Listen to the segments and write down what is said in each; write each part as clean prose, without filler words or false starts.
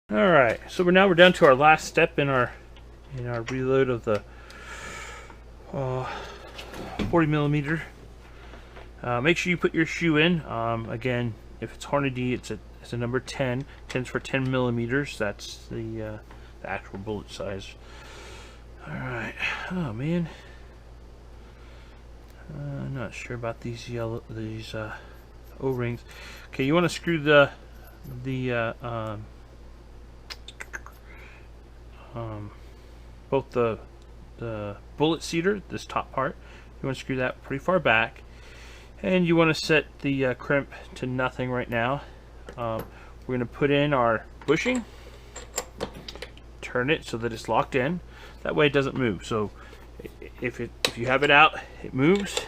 All right, so we're down to our last step in our reload of the 40 millimeter. Make sure you put your shoe in. Again, if it's Hornady, it's a number 10. 10's for 10 millimeters. That's the actual bullet size. All right. Oh man, I'm not sure about these O-rings. Okay, you want to screw both the bullet seater, this top part, you want to screw that pretty far back, and you want to set the crimp to nothing right now. We're going to put in our bushing, turn it so that it's locked in. That way it doesn't move. So if you have it out, it moves.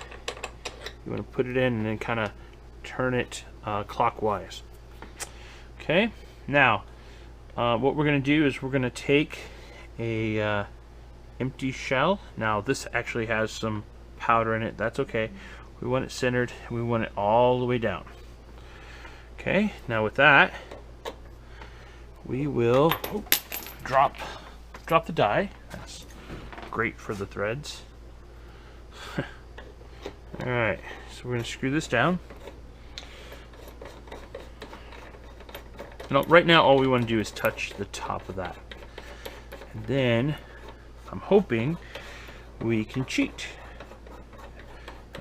You want to put it in and then kind of turn it clockwise. Okay, now what we're going to do is we're going to take a empty shell. Now this actually has some powder in it. That's okay. We want it centered and we want it all the way down. Okay, now with that we will drop the die. That's great for the threads. Alright, so we're going to screw this down. Right now all we want to do is touch the top of that. And then I'm hoping we can cheat.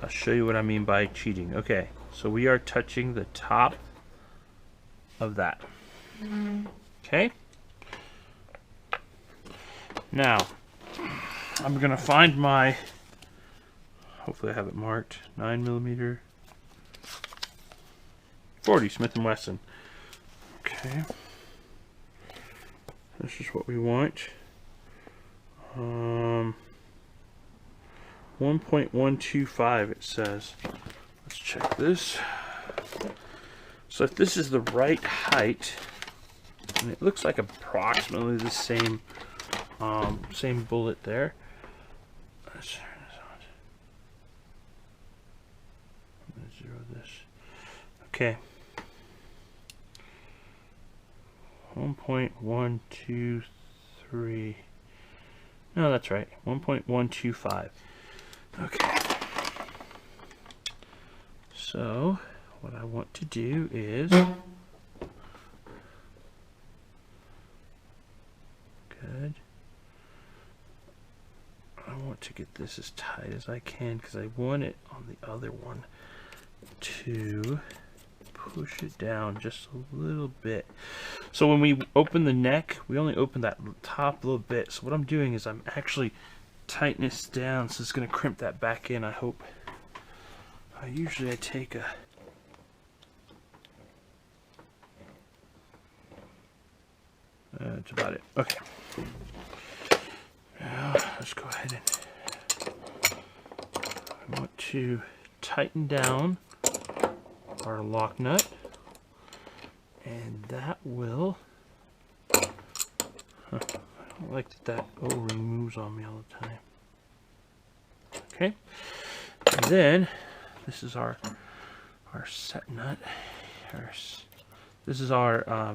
I'll show you what I mean by cheating. Okay, so we are touching the top of that. Okay? Now, I'm going to find my, hopefully I have it marked, 9mm 40 Smith & Wesson. Okay. This is what we want. 1.125 it says. Let's check this. So if this is the right height, and it looks like approximately the same same bullet there. Let's turn this on. I'm going to zero this. Okay. 1.123. No, that's right. 1.125. Okay. So, what I want to do is good. I want to get this as tight as I can because I want it on the other one to push it down just a little bit. So when we open the neck, we only open that top little bit. So what I'm doing is I'm actually tightening this down, so it's going to crimp that back in, I hope. Usually I take a that's about it. Okay. Now let's go ahead and I want to tighten down our lock nut, and that will I don't like that O-ring moves on me all the time. Okay, and then this is our set nut. This is our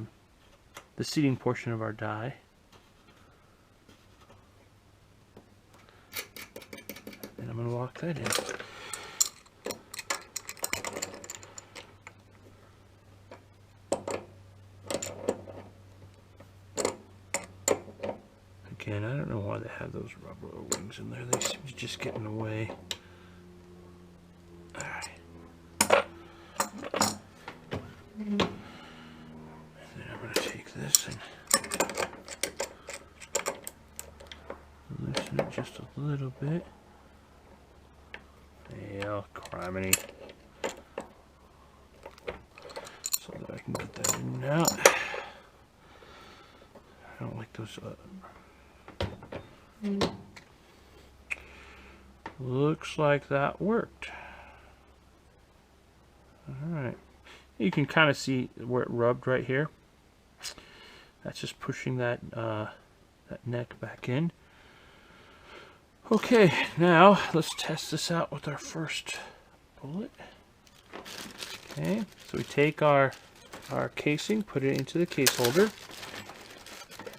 the seating portion of our die. And I'm going to lock that in. Again, I don't know why they have those rubber O-rings in there. They seem to just get in the way. Alright. And then I'm going to take this and loosen it just a little bit. Yeah, criminy. So that I can get that in and out. I don't like those. Looks like that worked. Alright. You can kind of see where it rubbed right here. That's just pushing that that neck back in. Okay, now let's test this out with our first bullet. Okay, so we take our casing, put it into the case holder.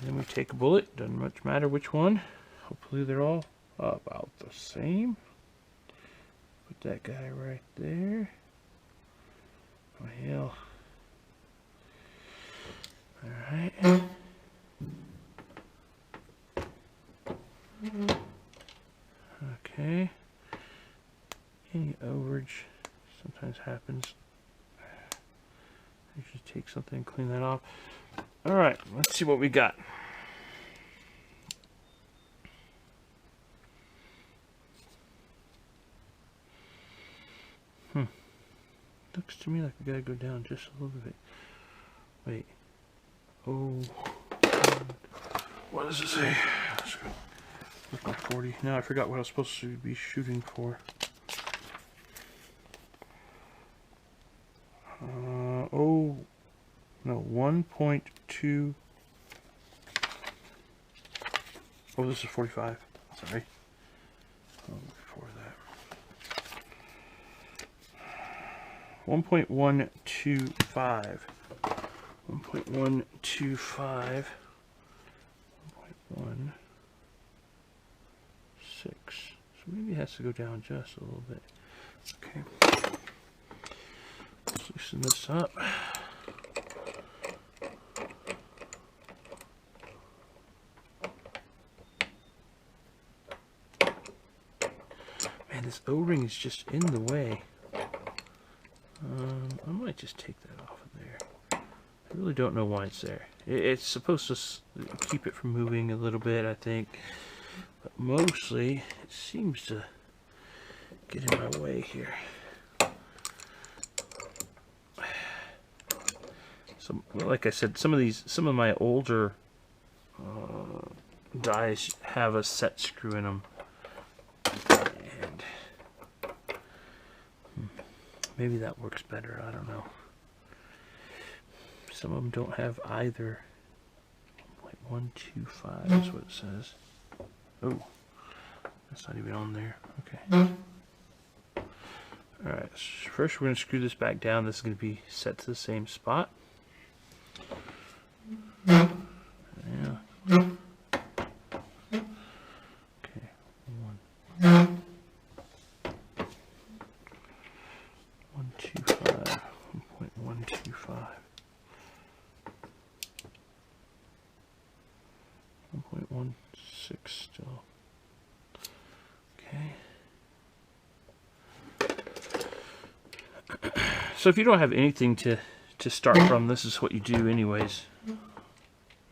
then we take a bullet, doesn't much matter which one. Hopefully they're all about the same. Put that guy right there. Oh hell. Alright. Okay. Any overage sometimes happens. I should take something and clean that off. Alright, let's see what we got. Looks to me like we gotta go down just a little bit. Wait. Oh. What does it say? Let's go. Look like 40. Now I forgot what I was supposed to be shooting for. Oh. No, 1.2. Oh, this is 45. Sorry. Oh, before that. 1.125. 1.125. 1.16. So maybe it has to go down just a little bit. Okay. Let's loosen this up. Man, this O-ring is just in the way. I might just take that off of there. I really don't know why it's there. It's supposed to keep it from moving a little bit, I think. But mostly, it seems to get in my way here. So, like I said, some of my older dies have a set screw in them. And maybe that works better, I don't know. Some of them don't have either. 1.125 is what it says. Oh, that's not even on there. Okay. Alright, first we're going to screw this back down. This is going to be set to the same spot. Yeah. Okay, 1.125. 1.125. 1.16 still. Okay. So if you don't have anything to start from, this is what you do anyways. You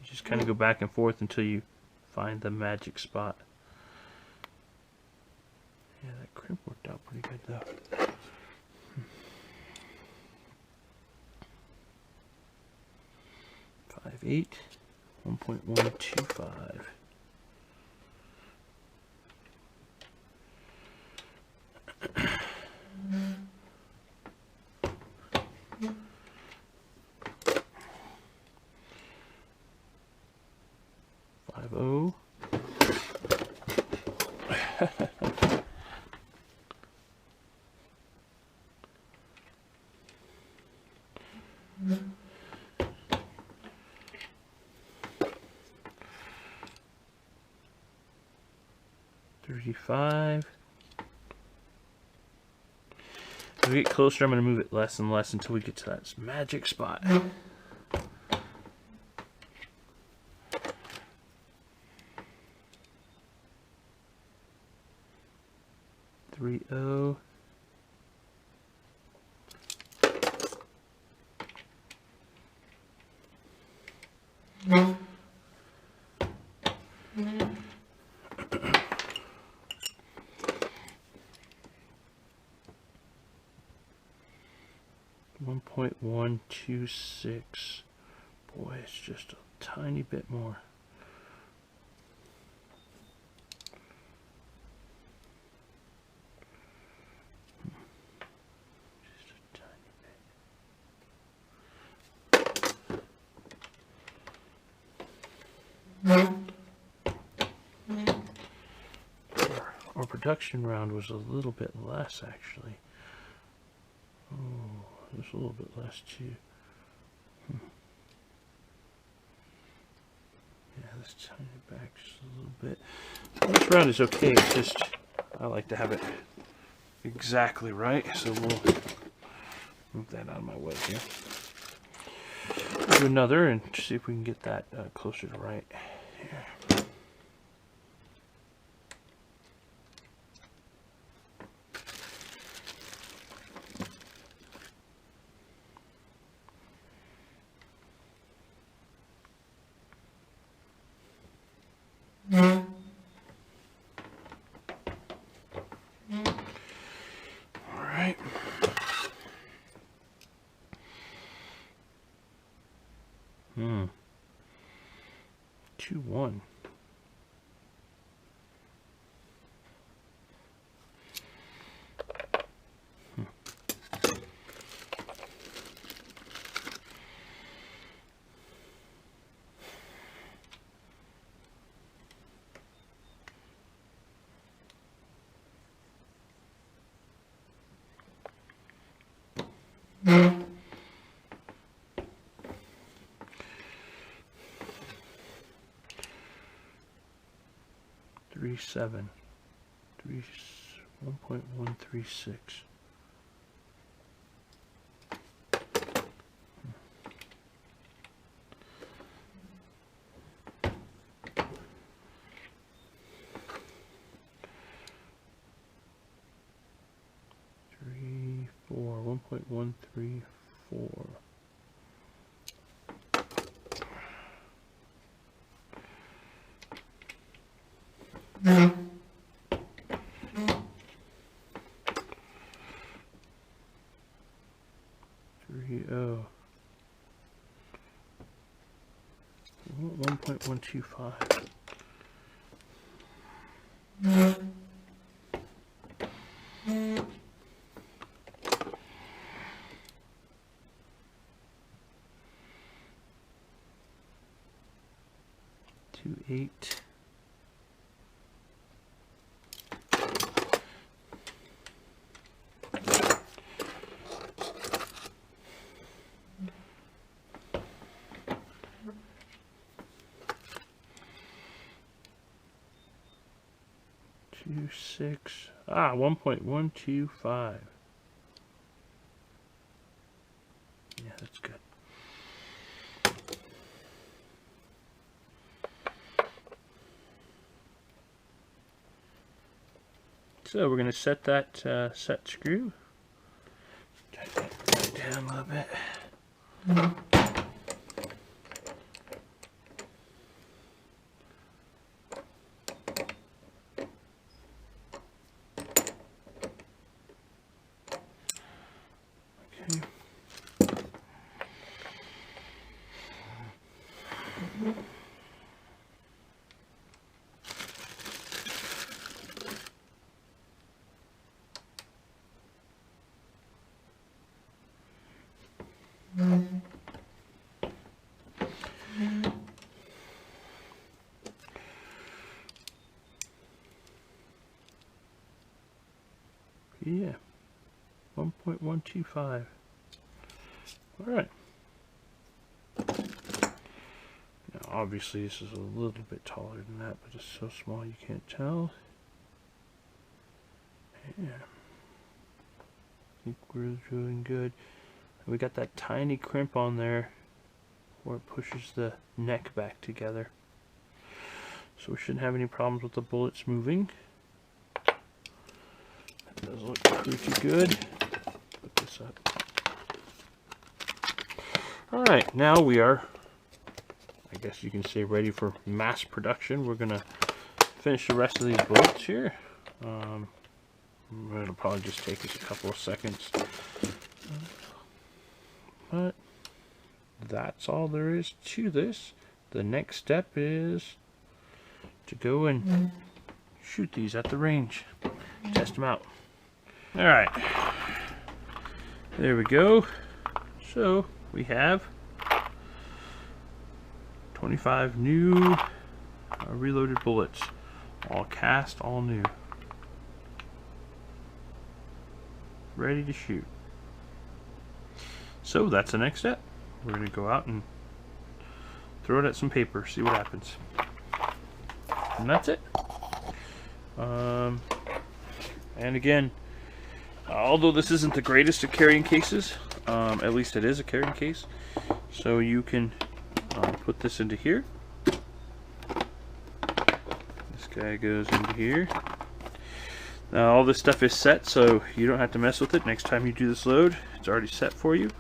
just kind of go back and forth until you find the magic spot. Yeah, that crimp worked out pretty good though. 5/8, 1.125. .50. .35. As we get closer, I'm going to move it less and less until we get to that magic spot. .30. .126. Boy, it's just a tiny bit more. Just a tiny bit. Our production round was a little bit less, actually. Oh, there's a little bit less too. Yeah, Just turn it back just a little bit. This round is okay. It's just I like to have it exactly right. So we'll move that out of my way here. Do another and see if we can get that closer to right here. All right. Hmm. 2-1. Three 7. 1.136. Three 4. 1.134. Three 1.125. Two 8. Two 6. 1.125. Yeah, that's good. So we're going to set that set screw. Tighten that down a little bit. Okay. Yeah, 1.125. All right. Now, obviously, this is a little bit taller than that, but it's so small you can't tell. Yeah. I think we're doing good. We got that tiny crimp on there where it pushes the neck back together. So we shouldn't have any problems with the bullets moving. That does look pretty good. Put this up. Alright, now we are, I guess you can say, ready for mass production. We're going to finish the rest of these bullets here. It'll probably just take us a couple of seconds. But that's all there is to this. The next step is to go and shoot these at the range. Test them out. Alright. There we go. So we have 25 new reloaded bullets. All cast, all new. Ready to shoot. So that's the next step. We're going to go out and throw it at some paper, see what happens. And that's it. And again, although this isn't the greatest of carrying cases, at least it is a carrying case. So you can put this into here. This guy goes into here. Now all this stuff is set, so you don't have to mess with it. Next time you do this load, it's already set for you.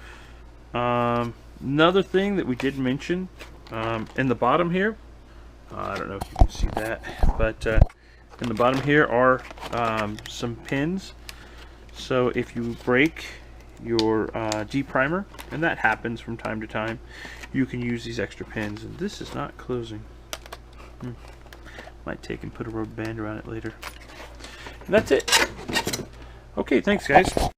Another thing that we did mention in the bottom here, I don't know if you can see that, but in the bottom here are some pins. So if you break your D-primer, and that happens from time to time, you can use these extra pins. And this is not closing. Might take and put a rubber band around it later. And that's it. Okay, thanks guys.